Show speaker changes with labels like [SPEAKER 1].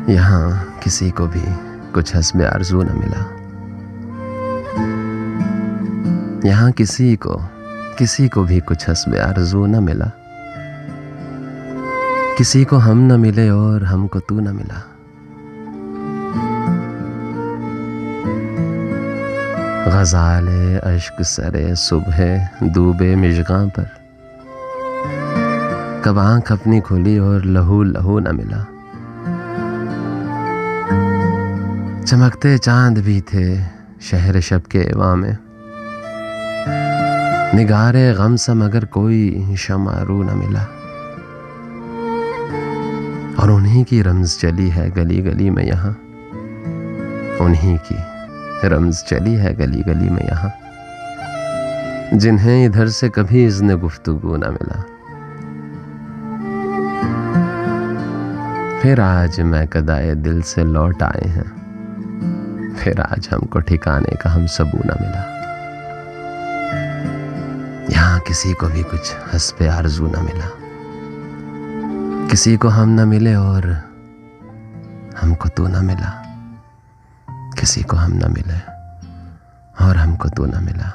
[SPEAKER 1] यहाँ किसी को भी कुछ हस्बे आरज़ू न मिला। यहाँ किसी को भी कुछ हस्बे आरज़ू न मिला। किसी को हम न मिले और हमको तू न मिला। ग़ज़ाले अश्क सरे सुबह डूबे मिज़गां पर, कब आँख अपनी खुली और लहू लहू न मिला। चमकते चांद भी थे शहर शब के एवा में, निगारे गम सा मगर कोई शम्अ रू न मिला। और उन्हीं की रमज़ चली है गली गली में यहाँ, उन्हीं की रमज़ चली है गली गली में यहाँ, जिन्हें इधर से कभी इज़्न गुफ्तगू न मिला। फिर आज मैं कदाए दिल से लौट आए हैं, फिर आज हमको ठिकाने का हम सबू न मिला। यहाँ किसी को भी कुछ हस्बे आरज़ू न मिला। किसी को हम न मिले और हमको तू न मिला। किसी को हम न मिले और हमको तू न मिला।